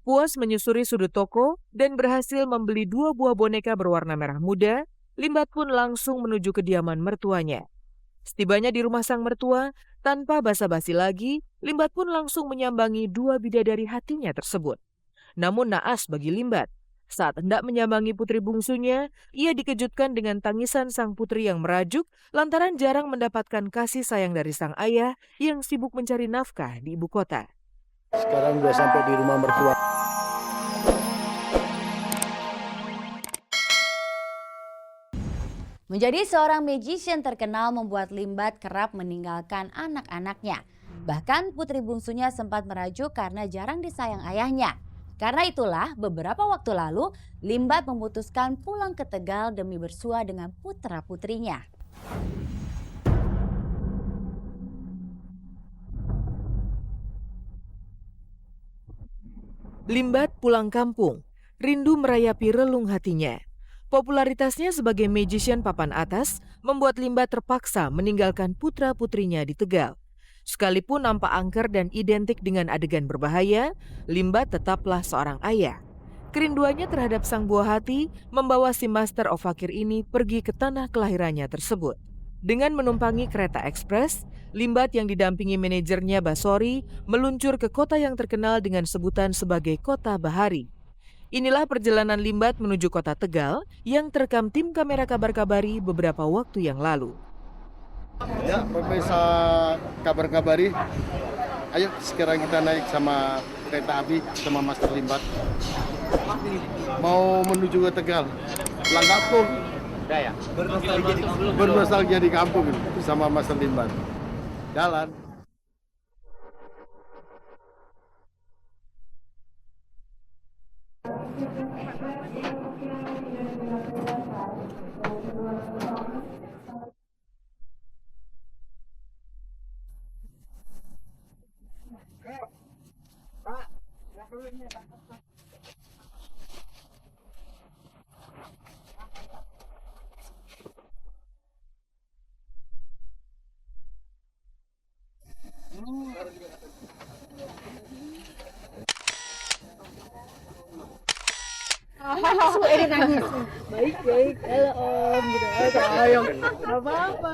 Puas menyusuri sudut toko dan berhasil membeli 2 buah boneka berwarna merah muda, Limbat pun langsung menuju kediaman mertuanya. Setibanya di rumah sang mertua, tanpa basa-basi lagi, Limbat pun langsung menyambangi 2 bidadari hatinya tersebut. Namun naas bagi Limbat, saat hendak menyambangi putri bungsunya, ia dikejutkan dengan tangisan sang putri yang merajuk lantaran jarang mendapatkan kasih sayang dari sang ayah yang sibuk mencari nafkah di ibu kota. Sekarang udah sampai di rumah mertua. Menjadi seorang magician terkenal membuat Limbat kerap meninggalkan anak-anaknya. Bahkan putri bungsunya sempat merajuk karena jarang disayang ayahnya. Karena itulah beberapa waktu lalu Limbat memutuskan pulang ke Tegal demi bersua dengan putra-putrinya. Limbat pulang kampung, rindu merayapi relung hatinya. Popularitasnya sebagai magician papan atas membuat Limbat terpaksa meninggalkan putra-putrinya di Tegal. Sekalipun nampak angker dan identik dengan adegan berbahaya, Limbat tetaplah seorang ayah. Kerinduannya terhadap sang buah hati membawa si Master of Fakir ini pergi ke tanah kelahirannya tersebut. Dengan menumpangi kereta ekspres, Limbat yang didampingi manajernya Basori meluncur ke kota yang terkenal dengan sebutan sebagai Kota Bahari. Inilah perjalanan Limbat menuju kota Tegal yang terekam tim kamera Kabar Kabari beberapa waktu yang lalu. Ya, pemirsa Kabar Kabari, ayo sekarang kita naik sama kereta api sama Master Limbat. Mau menuju ke Tegal, pulang kampung. Ya, bernostalgia di kampung sama Master Limbat. Jalan. Edit nangis. Baik. Halo Om gitu. Sayang. Enggak apa-apa.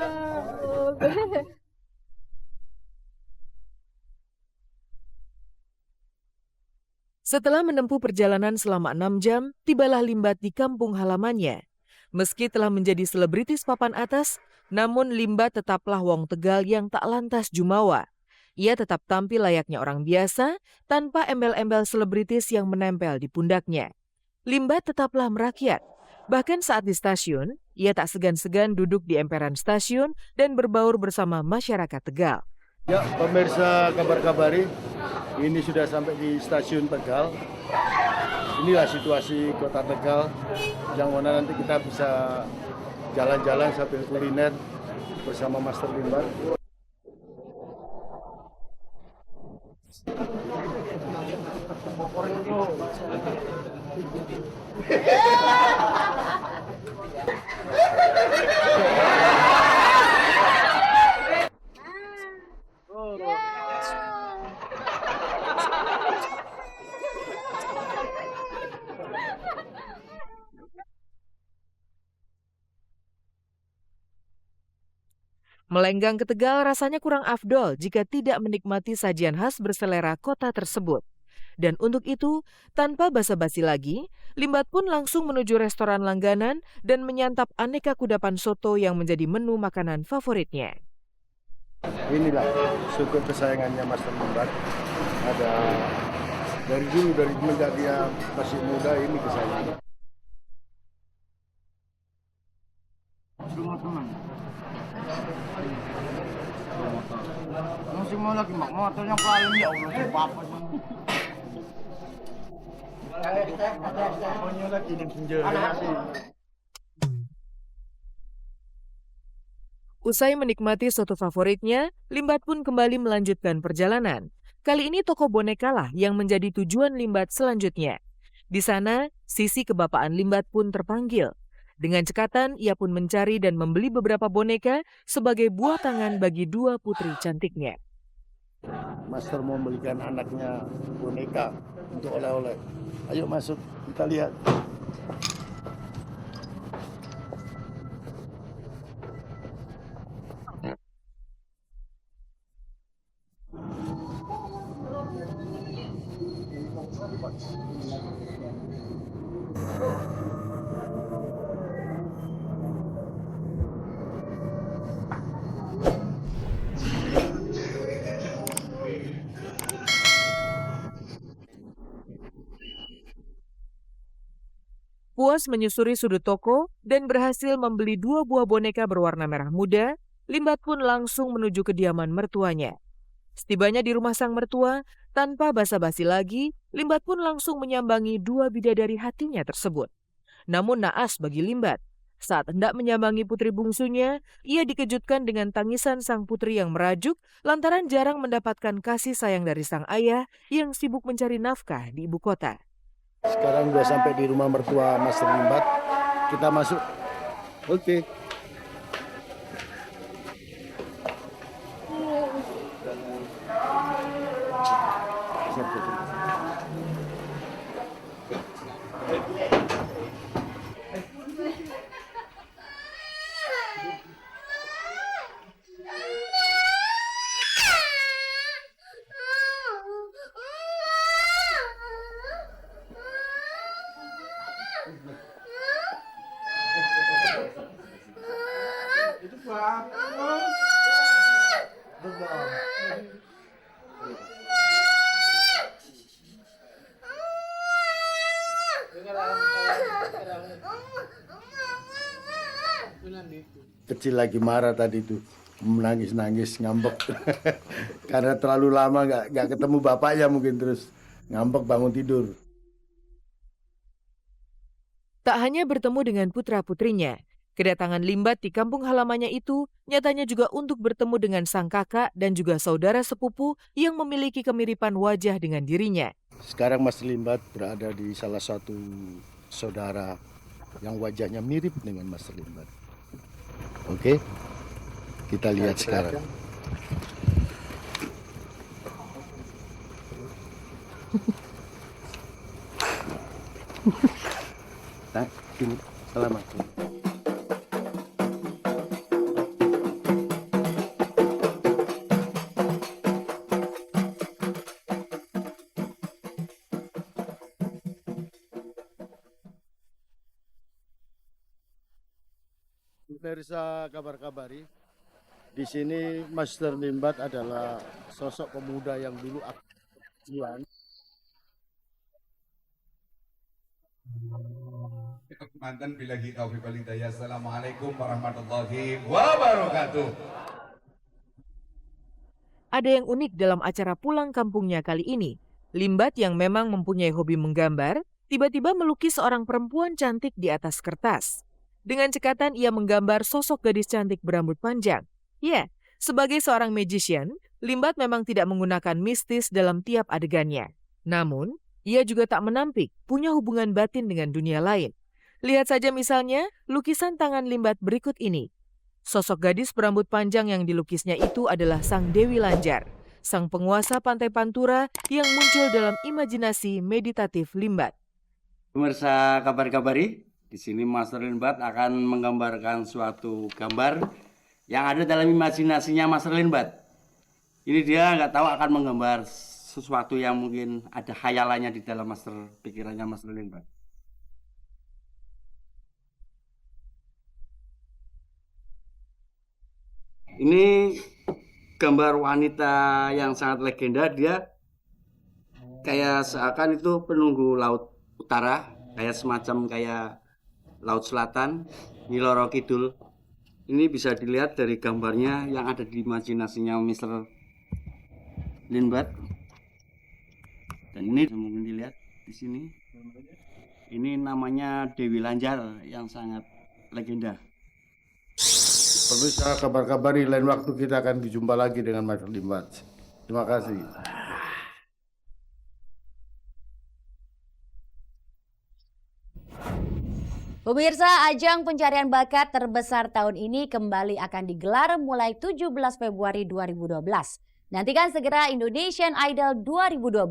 Setelah menempuh perjalanan selama 6 jam, tibalah Limbat di kampung halamannya. Meski telah menjadi selebritis papan atas, namun Limbat tetaplah wong Tegal yang tak lantas jumawa. Ia tetap tampil layaknya orang biasa, tanpa embel-embel selebritis yang menempel di pundaknya. Limbat tetaplah merakyat. Bahkan saat di stasiun, ia tak segan-segan duduk di emperan stasiun dan berbaur bersama masyarakat Tegal. Ya, pemirsa Kabar Kabari, ini sudah sampai di stasiun Tegal. Inilah situasi kota Tegal, yang mana nanti kita bisa jalan-jalan sambil kuliner bersama Master Limbat. Melenggang ke Tegal rasanya kurang afdol jika tidak menikmati sajian khas berselera kota tersebut. Dan untuk itu, tanpa basa-basi lagi, Limbat pun langsung menuju restoran langganan dan menyantap aneka kudapan soto yang menjadi menu makanan favoritnya. Inilah suku kesayangannya Master Limbat. Ada dari dulu, dari semenjak dia masih muda, ini kesayangannya. Masih mau lagi mak motornya paling ya Allah si papa semua. Lagi di penjara sih. Usai menikmati soto favoritnya, Limbat pun kembali melanjutkan perjalanan. Kali ini toko boneka lah yang menjadi tujuan Limbat selanjutnya. Di sana, sisi kebapaan Limbat pun terpanggil. Dengan cekatan, ia pun mencari dan membeli beberapa boneka sebagai buah tangan bagi 2 putri cantiknya. Master mau membelikan anaknya boneka untuk oleh-oleh. Ayo masuk, kita lihat. Puas menyusuri sudut toko dan berhasil membeli 2 buah boneka berwarna merah muda, Limbat pun langsung menuju kediaman mertuanya. Setibanya di rumah sang mertua, tanpa basa-basi lagi, Limbat pun langsung menyambangi 2 bidadari hatinya tersebut. Namun naas bagi Limbat, saat hendak menyambangi putri bungsunya, ia dikejutkan dengan tangisan sang putri yang merajuk lantaran jarang mendapatkan kasih sayang dari sang ayah yang sibuk mencari nafkah di ibu kota. Sekarang udah sampai di rumah mertua Master Limbat. Kita masuk. Oke. Kecil lagi marah tadi tuh, menangis-nangis, ngambek. Karena terlalu lama nggak ketemu bapaknya mungkin, terus ngambek bangun tidur. Tak hanya bertemu dengan putra-putrinya, kedatangan Limbat di kampung halamannya itu nyatanya juga untuk bertemu dengan sang kakak dan juga saudara sepupu yang memiliki kemiripan wajah dengan dirinya. Sekarang Mas Limbat berada di salah satu saudara yang wajahnya mirip dengan Mas Limbat. Oke, kita lihat sekarang. Nah, ini selamat. Pemirsa kabar-kabari, di sini Master Limbat adalah sosok pemuda yang dulu aktif. Mantan billahi taufiq wal hidayah. Assalamualaikum warahmatullahi wabarakatuh. Ada yang unik dalam acara pulang kampungnya kali ini. Limbat yang memang mempunyai hobi menggambar, tiba-tiba melukis seorang perempuan cantik di atas kertas. Dengan cekatan ia menggambar sosok gadis cantik berambut panjang. Ya, sebagai seorang magician, Limbat memang tidak menggunakan mistis dalam tiap adegannya. Namun, ia juga tak menampik punya hubungan batin dengan dunia lain. Lihat saja misalnya lukisan tangan Limbat berikut ini. Sosok gadis berambut panjang yang dilukisnya itu adalah Sang Dewi Lanjar, sang penguasa Pantai Pantura yang muncul dalam imajinasi meditatif Limbat. Pemirsa kabar-kabari, di sini Master Limbat akan menggambarkan suatu gambar yang ada dalam imajinasinya Master Limbat. Ini dia nggak tahu akan menggambar sesuatu yang mungkin ada khayalannya di dalam pikirannya Master Limbat. Ini gambar wanita yang sangat legenda, dia kayak seakan itu penunggu laut utara, kayak semacam kayak Laut Selatan, Niloro Kidul. Ini bisa dilihat dari gambarnya yang ada di imajinasinya Mr. Limbat. Dan ini mungkin dilihat di sini. Ini namanya Dewi Lanjar yang sangat legenda. Pemirsa kabar-kabari, lain waktu kita akan berjumpa lagi dengan Mas Limbat. Terima kasih. Pemirsa, ajang pencarian bakat terbesar tahun ini kembali akan digelar mulai 17 Februari 2012. Nantikan segera Indonesian Idol 2012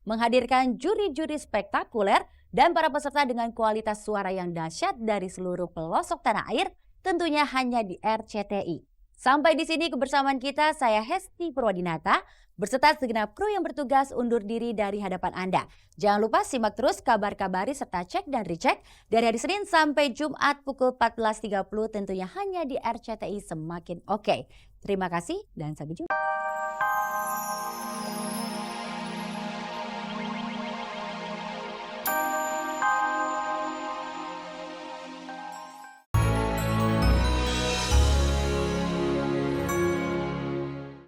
menghadirkan juri-juri spektakuler dan para peserta dengan kualitas suara yang dahsyat dari seluruh pelosok tanah air, tentunya hanya di RCTI. Sampai di sini kebersamaan kita, saya Hesti Purwadinata, berserta segenap kru yang bertugas undur diri dari hadapan Anda. Jangan lupa simak terus kabar-kabari serta cek dan recheck dari hari Senin sampai Jumat pukul 14.30 tentunya hanya di RCTI Semakin Oke. Terima kasih dan sampai jumpa.